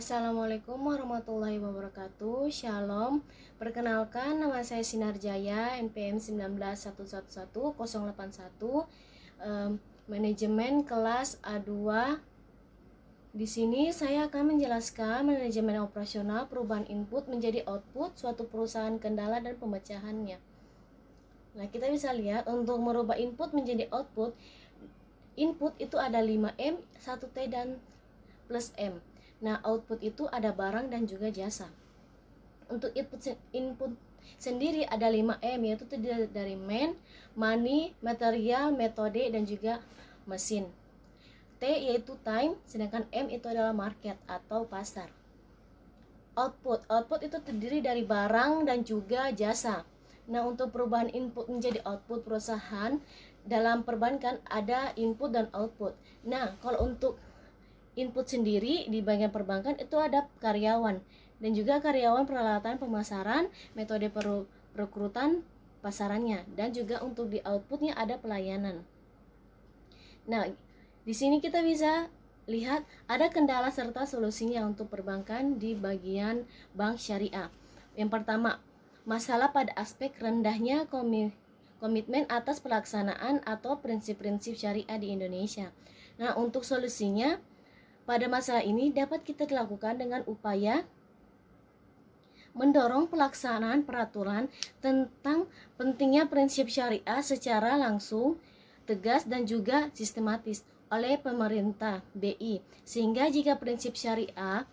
Assalamualaikum warahmatullahi wabarakatuh. Shalom. Perkenalkan, nama saya Sinar Jaya, NPM 191111081, manajemen kelas A2. Di sini saya akan menjelaskan manajemen operasional perubahan input menjadi output suatu perusahaan, kendala dan pemecahannya. Nah, kita bisa lihat untuk merubah input menjadi output, input itu ada 5M, 1T dan plus M. Nah, output itu ada barang dan juga jasa. Untuk input sendiri ada 5M, yaitu terdiri dari man, money, material, metode, dan juga mesin. T yaitu time, sedangkan M itu adalah market atau pasar. Output itu terdiri dari barang dan juga jasa. Nah, untuk perubahan input menjadi output perusahaan dalam perbankan ada input dan output. Nah, kalau untuk input sendiri di bagian perbankan itu ada karyawan dan juga karyawan, peralatan pemasaran, metode perekrutan pasarannya, dan juga untuk di outputnya ada pelayanan. Nah, di sini kita bisa lihat ada kendala serta solusinya untuk perbankan di bagian bank syariah. Yang pertama, masalah pada aspek rendahnya komitmen atas pelaksanaan atau prinsip-prinsip syariah di Indonesia. Nah, untuk solusinya pada masalah ini dapat kita dilakukan dengan upaya mendorong pelaksanaan peraturan tentang pentingnya prinsip syariah secara langsung, tegas dan juga sistematis oleh pemerintah BI, sehingga jika prinsip syariah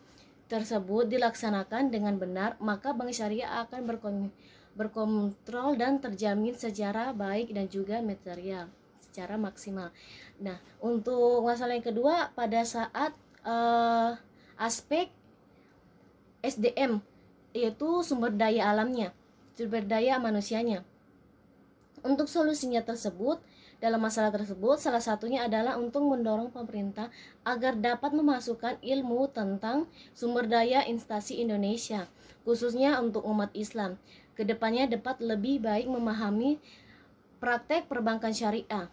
tersebut dilaksanakan dengan benar, maka bank syariah akan berkontrol dan terjamin secara baik dan juga material secara maksimal. Nah, untuk masalah yang kedua pada saat aspek SDM, yaitu sumber daya alamnya, sumber daya manusianya. Untuk solusinya tersebut, dalam masalah tersebut, salah satunya adalah untuk mendorong pemerintah agar dapat memasukkan ilmu tentang sumber daya instansi Indonesia, khususnya untuk umat Islam. Kedepannya dapat lebih baik memahami praktek perbankan syariah.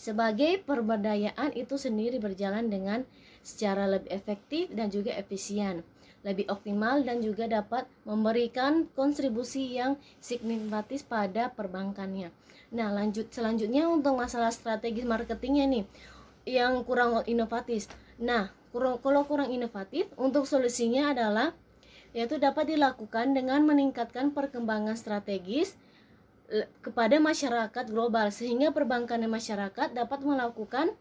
Sebagai pemberdayaan itu sendiri berjalan dengan secara lebih efektif dan juga efisien, lebih optimal dan juga dapat memberikan kontribusi yang signifikan pada perbankannya. Nah, selanjutnya untuk masalah strategi marketingnya nih, yang kurang inovatif. Nah, kalau kurang inovatif, untuk solusinya adalah yaitu dapat dilakukan dengan meningkatkan perkembangan strategis kepada masyarakat global, sehingga perbankan dan masyarakat dapat melakukan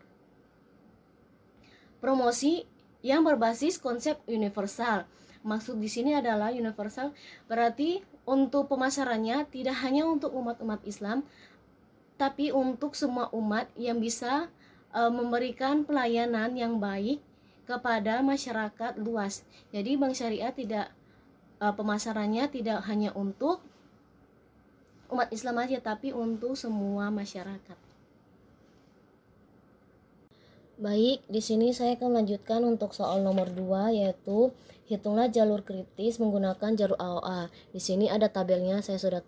promosi yang berbasis konsep universal. Maksud di sini adalah universal berarti untuk pemasarannya tidak hanya untuk umat-umat Islam, tapi untuk semua umat yang bisa memberikan pelayanan yang baik kepada masyarakat luas. Jadi bank syariah tidak pemasarannya tidak hanya untuk umat Islam aja, tapi untuk semua masyarakat. Baik, di sini saya akan melanjutkan untuk soal nomor 2, yaitu hitunglah jalur kritis menggunakan jalur AOA. Di sini ada tabelnya, saya sudah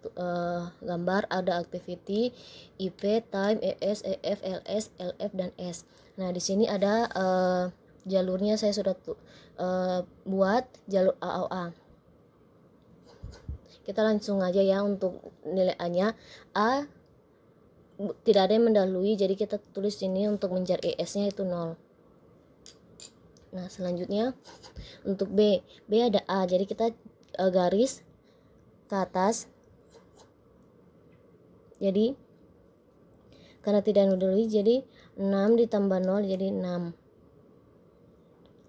gambar, ada activity, IP, time, ES, EF, LS, LF dan S. Nah, di sini ada jalurnya, saya sudah buat jalur AOA. Kita langsung aja ya untuk nilai A-nya. A tidak ada yang mendahului, jadi kita tulis ini untuk mencari ES-nya itu 0. Nah, selanjutnya untuk B ada A, jadi kita garis ke atas. Jadi karena tidak mendahului, jadi 6 ditambah 0 jadi 6.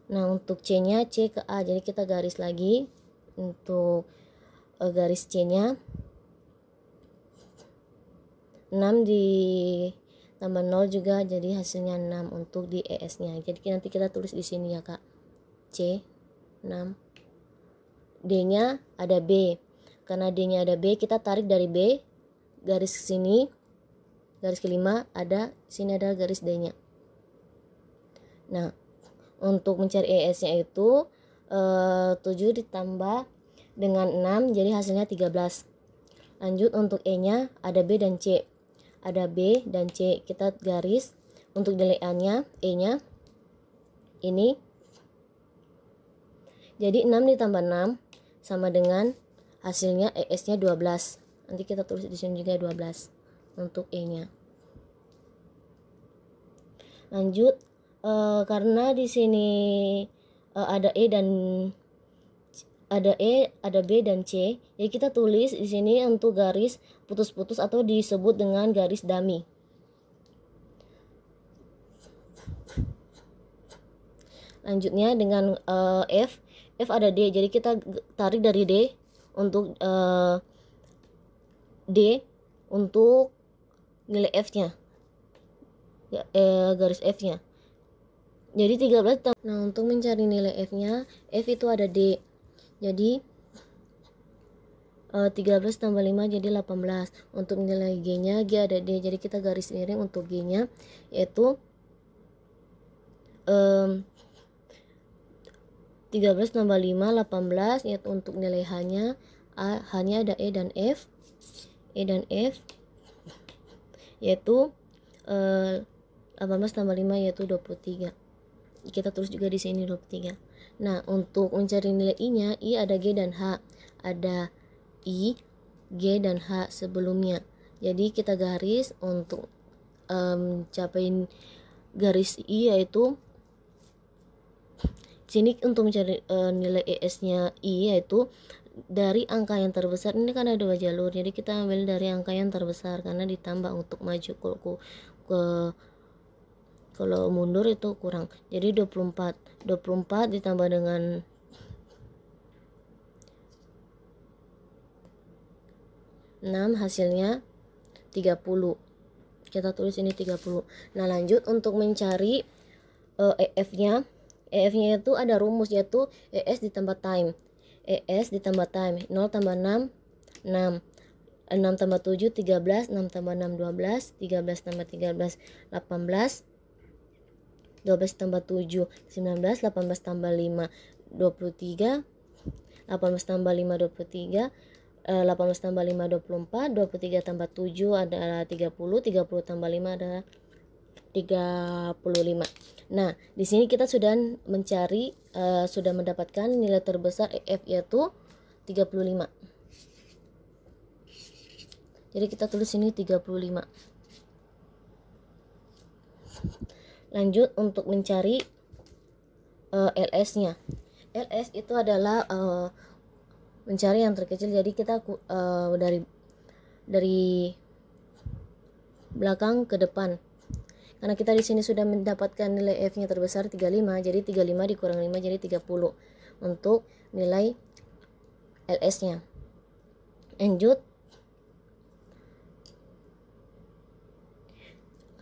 Nah, untuk C-nya C ke A, jadi kita garis lagi untuk garis C-nya 6 ditambah 0 juga jadi hasilnya 6 untuk di ES-nya. Jadi nanti kita tulis di sini ya, Kak. C 6. D-nya ada B. Karena D-nya ada B, kita tarik dari B garis ke sini. Garis kelima ada sini ada garis D-nya. Nah, untuk mencari ES-nya itu 7 ditambah dengan 6 jadi hasilnya 13. Lanjut untuk E-nya ada B dan C. Ada B dan C, kita garis untuk nilai A-nya, E-nya ini Jadi 6 ditambah 6 sama dengan hasilnya ES-nya 12. Nanti kita tulis di sini juga 12 untuk E-nya. Lanjut, karena di sini ada E, ada B dan C, jadi kita tulis di sini untuk garis putus-putus atau disebut dengan garis dummy. Lanjutnya dengan F ada D, jadi kita tarik dari D untuk nilai F-nya, garis F-nya. Jadi 13. Nah, untuk mencari nilai F-nya, F itu ada D. Jadi 13 tambah 5 jadi 18. Untuk nilai G-nya, G ada D. Jadi kita garis miring untuk G-nya, yaitu 13 tambah 5 18, yaitu untuk nilai H-nya hanya ada E dan F. Yaitu 18 tambah 5 yaitu 23. Kita tulis juga di sini 23. Nah, untuk mencari nilai I-nya, I ada G dan H. Ada I, G dan H sebelumnya. Jadi kita garis untuk capain garis I, yaitu sini untuk mencari nilai ES-nya I, yaitu dari angka yang terbesar. Ini kan ada 2 jalur, jadi kita ambil dari angka yang terbesar karena ditambah untuk maju. Kalau mundur itu kurang. Jadi 24 ditambah dengan 6 hasilnya 30. Kita tulis ini 30. Nah, lanjut untuk mencari EF-nya. EF-nya itu ada rumus, yaitu ES ditambah time. 0 tambah 6 6 tambah 7 13, 6 tambah 6 12, 13 tambah 13 18, 12 tambah 7 19, 18 tambah 5 23, 18 tambah 5 23, 18 tambah 5 24, 23 tambah 7 adalah 30, 30 tambah 5 adalah 35. Nah, di sini kita sudah mencari sudah mendapatkan nilai terbesar EF, yaitu 35. Jadi kita tulis ini 35. Lanjut untuk mencari LS-nya. LS itu adalah mencari yang terkecil. Jadi kita dari belakang ke depan. Karena kita di sini sudah mendapatkan nilai F-nya terbesar 35, jadi 35 dikurang 5 jadi 30 untuk nilai LS-nya. Lanjut.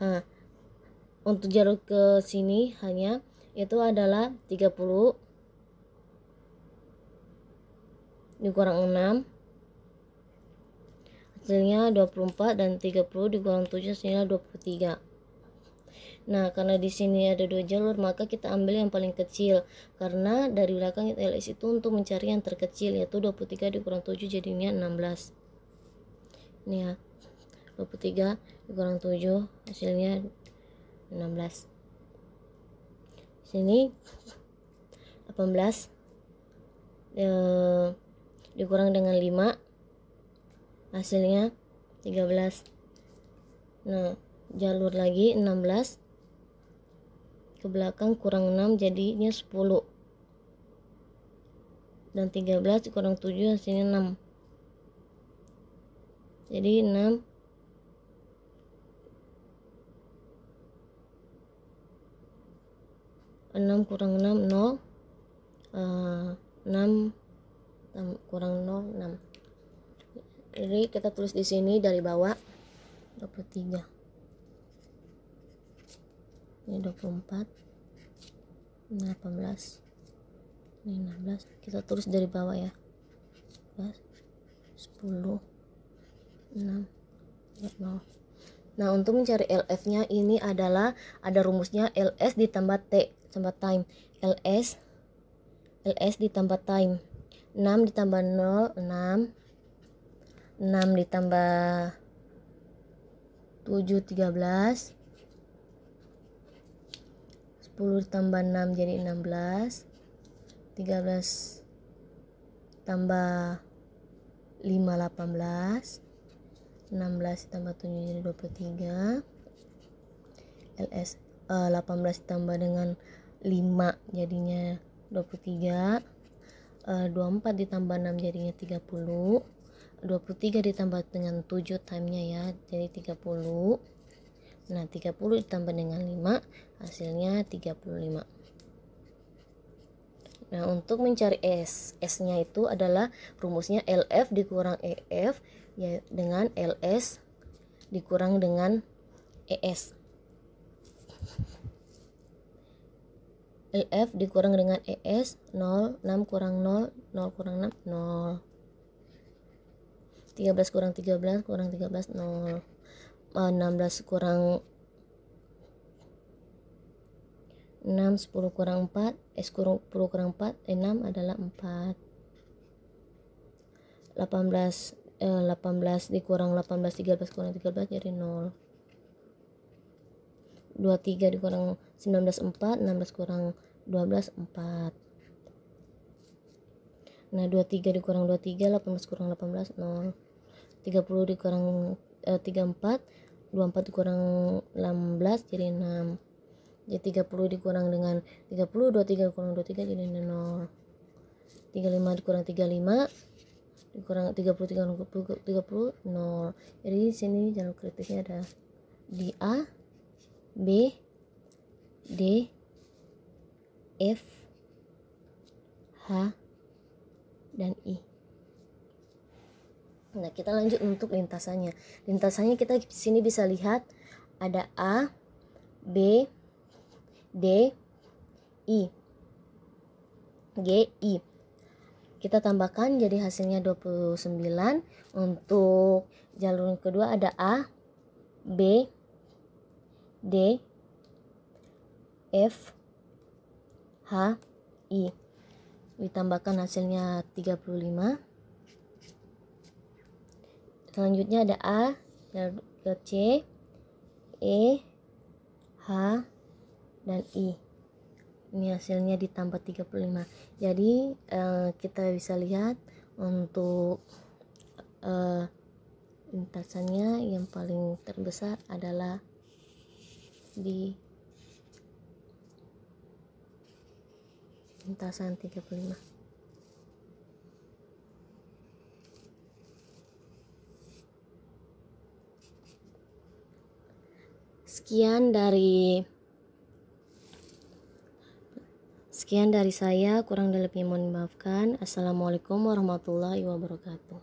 Nah, untuk jalur ke sini hanya itu adalah 30 dikurang 6 hasilnya 24, dan 30 dikurang 7 hasilnya 23. Nah, karena di sini ada 2 jalur, maka kita ambil yang paling kecil. Karena dari belakang LS itu untuk mencari yang terkecil, yaitu 23 dikurang 7 jadinya 16. Ini ya, 23 dikurang 7 hasilnya 16. Sini 18 dikurang dengan 5 hasilnya 13. Nah, jalur lagi 16 ke belakang kurang 6 jadinya 10, dan 13 kurang 7 hasilnya 6. Jadi 6 kurang 6 0, 6 kurang 0 6. Jadi kita tulis di sini dari bawah 23. Ini 24, ini 18, ini 16. Kita tulis dari bawah ya, 10 6 0. Nah, untuk mencari LF-nya ini adalah ada rumusnya LS ditambah T tambah time. LS ditambah time. 6 ditambah 0 6, 6 ditambah 7 13, 10 ditambah 6 jadi 16, 13 tambah 5 18, 16 tambah 7 jadi 23, LS 18 tambah dengan 5 jadinya 23, 24 ditambah 6 jadinya 30, 23 ditambah dengan 7 timenya ya jadi 30. Nah 30 ditambah dengan 5 hasilnya 35. Nah untuk mencari S nya itu adalah rumusnya LF dikurang EF ya, dengan LS dikurang dengan ES. LF dikurang dengan ES 0, 6 kurang 0, 0 kurang 6, 0. 13 kurang 13 kurang 13, 0. 16 kurang 6, 10 kurang 4, 10 kurang 4, 6 adalah 4. 18 dikurang 18, 13 kurang 13 jadi 0. 23 dikurang 19, 4, 16 kurang 12, 4. Nah 23 dikurang 23, 18 kurang 18, 0. 30 dikurang 34, 24 dikurang 16 jadi 6. Jadi 30 dikurang dengan 30, 23 dikurang 23 jadi 0. 35 dikurang 35 dikurang 30 30 0. Jadi di sini jalur kritisnya ada di A, B, D, F, H, dan I. Nah, kita lanjut untuk lintasannya. Lintasannya kita di sini bisa lihat ada A, B, D, I, G, I. Kita tambahkan jadi hasilnya 29. Untuk jalur kedua ada A, B, D, F, H, I. Ditambahkan hasilnya 35. Selanjutnya ada A, jalur C, E, H, dan I. Ini hasilnya ditambah 35. Jadi kita bisa lihat untuk lintasannya yang paling terbesar adalah di lintasan 35. Sekian dari saya, kurang lebihnya mohon dimaafkan. Assalamualaikum warahmatullahi wabarakatuh.